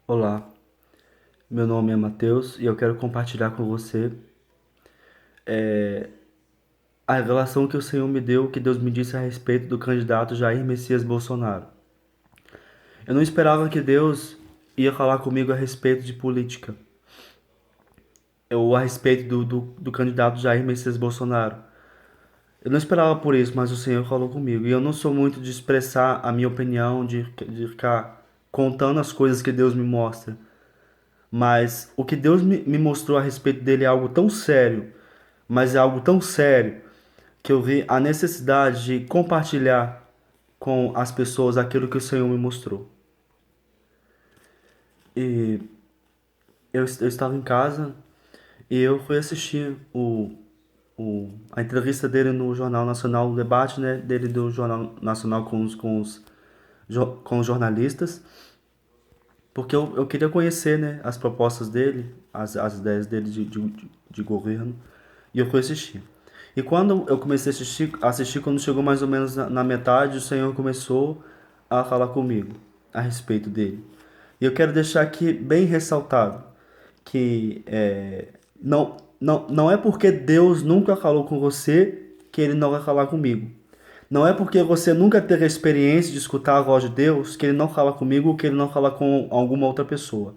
Olá, meu nome é Matheus e eu quero compartilhar com você a revelação que o Senhor me deu, que Deus me disse a respeito do candidato Jair Messias Bolsonaro. Eu não esperava que Deus ia falar comigo a respeito de política, ou a respeito do candidato Jair Messias Bolsonaro. Eu não esperava por isso, mas o Senhor falou comigo. E eu não sou muito de expressar a minha opinião, de ficar contando as coisas que Deus me mostra. Mas o que Deus me mostrou a respeito dele é algo tão sério, mas é algo tão sério que eu vi a necessidade de compartilhar com as pessoas aquilo que o Senhor me mostrou. E eu estava em casa e eu fui assistir a entrevista dele no Jornal Nacional, o debate, né, dele do Jornal Nacional com os jornalistas, porque eu queria conhecer, né, as propostas dele, as ideias dele de governo, e eu fui assistir. E quando eu comecei a assistir, quando chegou mais ou menos na metade, o Senhor começou a falar comigo a respeito dele. E eu quero deixar aqui bem ressaltado que não é porque Deus nunca falou com você que ele não vai falar comigo. Não é porque você nunca teve a experiência de escutar a voz de Deus que ele não fala comigo ou que ele não fala com alguma outra pessoa.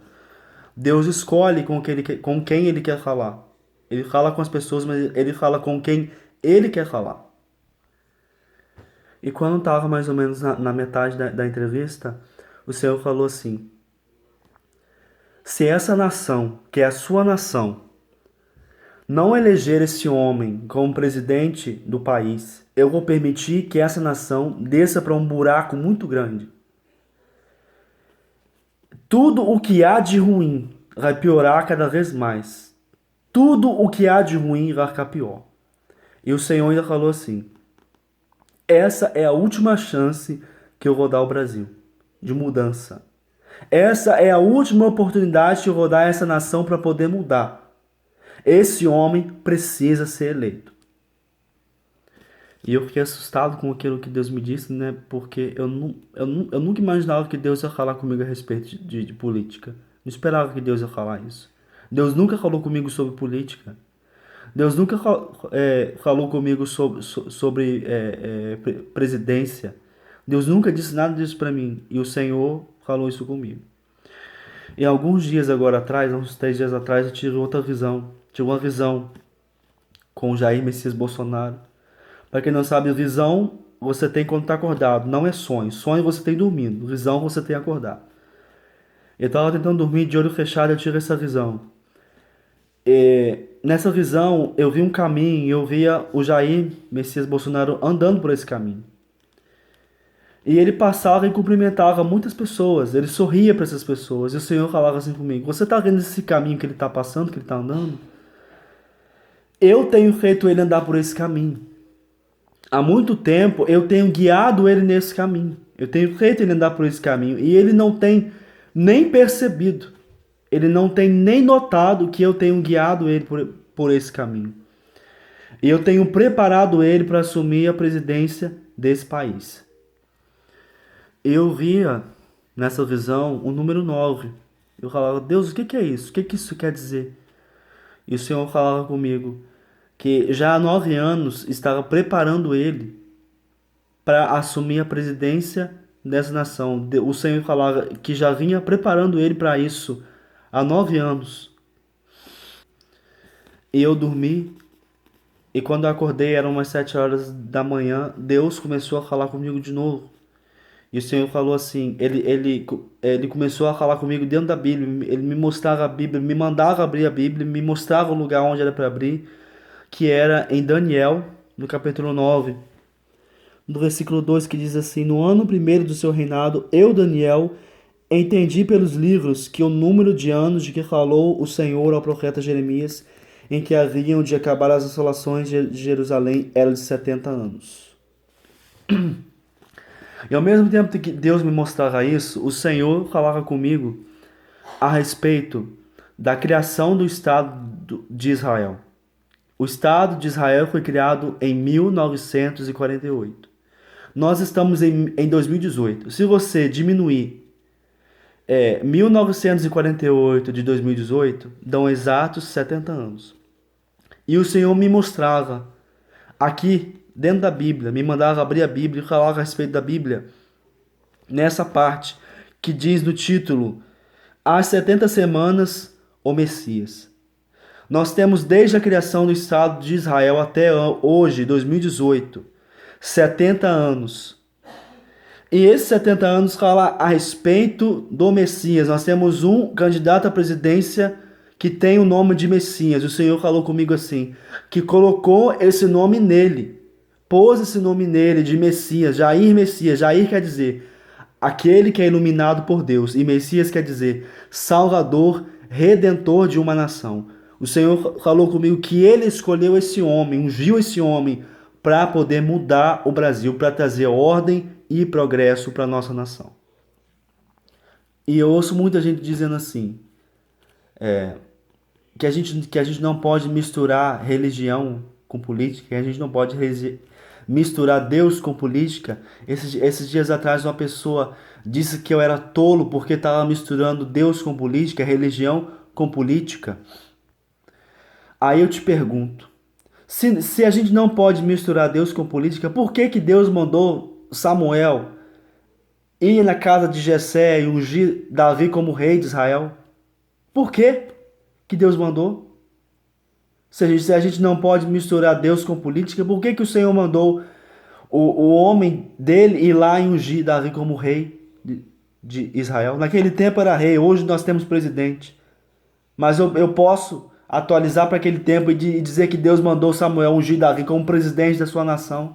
Deus escolhe com quem ele quer falar. Ele fala com as pessoas, mas ele fala com quem ele quer falar. E quando estava mais ou menos na metade da entrevista, o Senhor falou assim: se essa nação, que é a sua nação, não eleger esse homem como presidente do país, eu vou permitir que essa nação desça para um buraco muito grande. Tudo o que há de ruim vai piorar cada vez mais. Tudo o que há de ruim vai ficar pior. E o Senhor ainda falou assim: essa é a última chance que eu vou dar ao Brasil de mudança. Essa é a última oportunidade que eu vou dar a essa nação para poder mudar. Esse homem precisa ser eleito. E eu fiquei assustado com aquilo que Deus me disse, né? Porque eu nunca imaginava que Deus ia falar comigo a respeito de política. Não esperava que Deus ia falar isso. Deus nunca falou comigo sobre política. Deus nunca falou comigo sobre presidência. Deus nunca disse nada disso para mim. E o Senhor falou isso comigo. E alguns dias agora atrás, uns 3 dias atrás, eu tive outra visão. Tive uma visão com o Jair Messias Bolsonaro. Para quem não sabe, visão você tem quando está acordado, não é sonho. Sonho você tem dormindo, visão você tem acordado. Eu estava tentando dormir de olho fechado, eu tive essa visão. Nessa visão, eu vi um caminho, eu via o Jair Messias Bolsonaro andando por esse caminho. E ele passava e cumprimentava muitas pessoas, ele sorria para essas pessoas, e o Senhor falava assim comigo: você está vendo esse caminho que ele está passando, que ele está andando? Eu tenho feito ele andar por esse caminho. Há muito tempo eu tenho guiado ele nesse caminho. Eu tenho feito ele andar por esse caminho. E ele não tem nem percebido. Ele não tem nem notado que eu tenho guiado ele por esse caminho. E eu tenho preparado ele para assumir a presidência desse país. Eu via nessa visão o número 9. Eu falava: Deus, o que que é isso? O que que isso quer dizer? E o Senhor falava comigo que já há 9 anos estava preparando ele para assumir a presidência dessa nação. O Senhor falava que já vinha preparando ele para isso há 9 anos. E eu dormi, e quando eu acordei eram umas 7 horas da manhã, Deus começou a falar comigo de novo. E o Senhor falou assim, ele começou a falar comigo dentro da Bíblia, ele me mostrava a Bíblia, me mandava abrir a Bíblia, me mostrava o lugar onde era para abrir, que era em Daniel, no capítulo 9, no versículo 2, que diz assim: no ano primeiro do seu reinado, eu, Daniel, entendi pelos livros que o número de anos de que falou o Senhor ao profeta Jeremias, em que haviam de acabar as assolações de Jerusalém, era de 70 anos. E ao mesmo tempo que Deus me mostrava isso, o Senhor falava comigo a respeito da criação do Estado de Israel. O Estado de Israel foi criado em 1948. Nós estamos em 2018. Se você diminuir 1948 de 2018 dão exatos 70 anos. E o Senhor me mostrava aqui dentro da Bíblia, me mandava abrir a Bíblia e falar a respeito da Bíblia, nessa parte que diz no título: As 70 semanas, o Messias. Nós temos desde a criação do Estado de Israel até hoje, 2018, 70 anos. E esses 70 anos fala a respeito do Messias. Nós temos um candidato à presidência que tem o nome de Messias. O Senhor falou comigo assim, que colocou esse nome nele, pôs esse nome nele de Messias, Jair Messias. Jair quer dizer aquele que é iluminado por Deus, e Messias quer dizer Salvador, Redentor de uma nação. O Senhor falou comigo que ele escolheu esse homem, ungiu esse homem para poder mudar o Brasil, para trazer ordem e progresso para a nossa nação. E eu ouço muita gente dizendo assim, que a gente não pode misturar religião com política, que a gente não pode misturar Deus com política. Esses dias atrás uma pessoa disse que eu era tolo porque estava misturando Deus com política, religião com política. Aí eu te pergunto, se a gente não pode misturar Deus com política, por que que Deus mandou Samuel ir na casa de Jessé e ungir Davi como rei de Israel? Por que que Deus mandou? Se a gente não pode misturar Deus com política, por que que o Senhor mandou o homem dele ir lá e ungir Davi como rei de Israel? Naquele tempo era rei, hoje nós temos presidente. Mas eu posso atualizar para aquele tempo e dizer que Deus mandou Samuel ungir Davi como presidente da sua nação.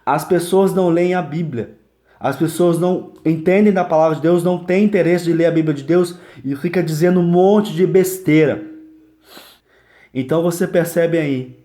As pessoas não leem a Bíblia. As pessoas não entendem da palavra de Deus, não têm interesse de ler a Bíblia de Deus e fica dizendo um monte de besteira. Então você percebe aí,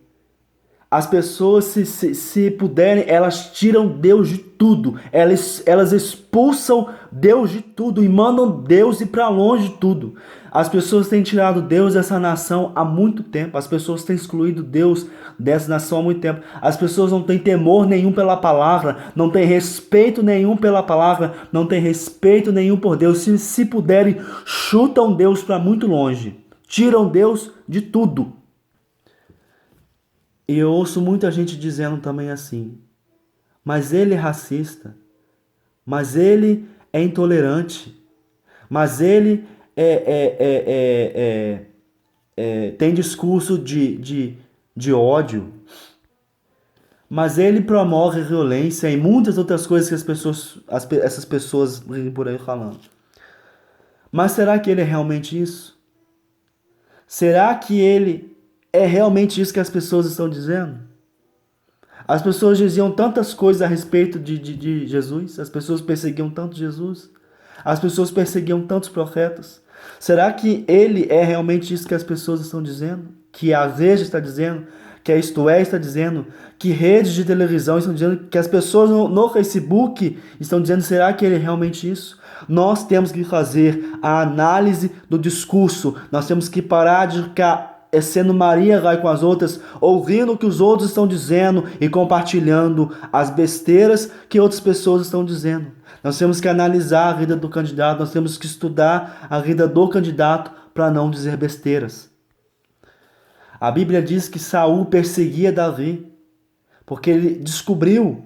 as pessoas, se puderem, elas tiram Deus de tudo. Elas expulsam Deus de tudo e mandam Deus ir para longe de tudo. As pessoas têm tirado Deus dessa nação há muito tempo. As pessoas têm excluído Deus dessa nação há muito tempo. As pessoas não têm temor nenhum pela palavra, não têm respeito nenhum pela palavra, não têm respeito nenhum por Deus. Se puderem, chutam Deus para muito longe. Tiram Deus de tudo. E eu ouço muita gente dizendo também assim, mas ele é racista, mas ele é intolerante, mas ele tem discurso de ódio, mas ele promove violência e muitas outras coisas que essas pessoas vêm por aí falando. Mas será que ele é realmente isso? Será que ele é realmente isso que as pessoas estão dizendo? As pessoas diziam tantas coisas a respeito de Jesus, as pessoas perseguiam tanto Jesus, as pessoas perseguiam tantos profetas. Será que ele é realmente isso que as pessoas estão dizendo? Que a Veja está dizendo? Que a Isto É está dizendo? Que redes de televisão estão dizendo? Que as pessoas no Facebook estão dizendo? Será que ele é realmente isso? Nós temos que fazer a análise do discurso, nós temos que parar de ficar sendo Maria vai com as outras, ouvindo o que os outros estão dizendo e compartilhando as besteiras que outras pessoas estão dizendo. Nós temos que analisar a vida do candidato, nós temos que estudar a vida do candidato para não dizer besteiras. A Bíblia diz que Saul perseguia Davi, porque ele descobriu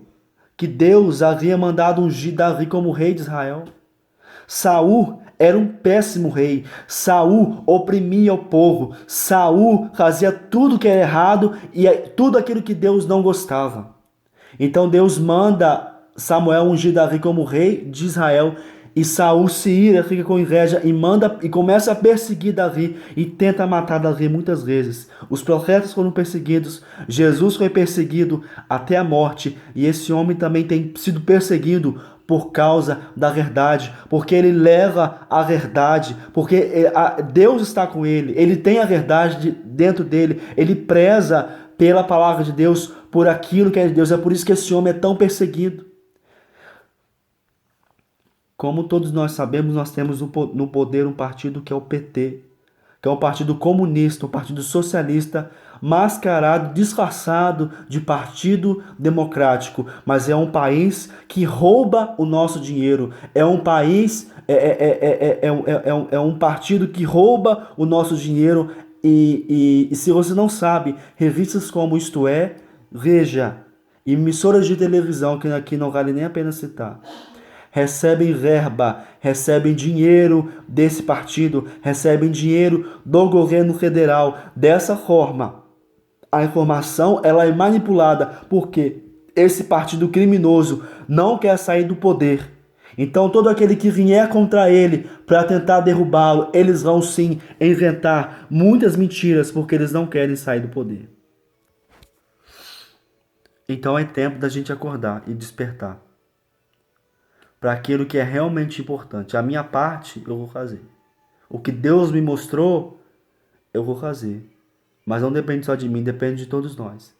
que Deus havia mandado ungir Davi como rei de Israel. Saul era um péssimo rei. Saul oprimia o povo. Saul fazia tudo que era errado e tudo aquilo que Deus não gostava. Então Deus manda Samuel ungir Davi como rei de Israel e Saul se ira, fica com inveja e começa a perseguir Davi e tenta matar Davi muitas vezes. Os profetas foram perseguidos, Jesus foi perseguido até a morte e esse homem também tem sido perseguido por causa da verdade, porque ele leva a verdade, porque Deus está com ele, ele tem a verdade dentro dele, ele preza pela palavra de Deus, por aquilo que é de Deus. É por isso que esse homem é tão perseguido. Como todos nós sabemos, nós temos no poder um partido que é o PT, que é um partido comunista, um partido socialista, mascarado, disfarçado de partido democrático, mas é um país que rouba o nosso dinheiro, é um país, é um partido que rouba o nosso dinheiro e se você não sabe, revistas como Isto É, Veja, e emissoras de televisão, que aqui não vale nem a pena citar, recebem verba, recebem dinheiro desse partido, recebem dinheiro do governo federal. Dessa forma, a informação ela é manipulada porque esse partido criminoso não quer sair do poder. Então todo aquele que vier contra ele para tentar derrubá-lo, eles vão sim inventar muitas mentiras porque eles não querem sair do poder. Então é tempo da gente acordar e despertar para aquilo que é realmente importante. A minha parte eu vou fazer. O que Deus me mostrou, eu vou fazer. Mas não depende só de mim, depende de todos nós.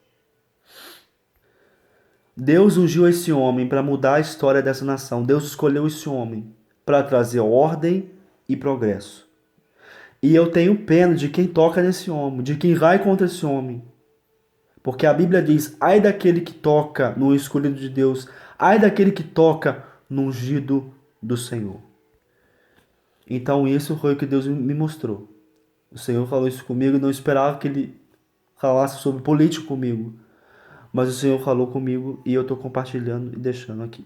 Deus ungiu esse homem para mudar a história dessa nação. Deus escolheu esse homem para trazer ordem e progresso. E eu tenho pena de quem toca nesse homem, de quem vai contra esse homem. Porque a Bíblia diz: ai daquele que toca no escolhido de Deus, ai daquele que toca no ungido do Senhor. Então isso foi o que Deus me mostrou. O Senhor falou isso comigo, não esperava que Ele falasse sobre política comigo. Mas o Senhor falou comigo e eu estou compartilhando e deixando aqui.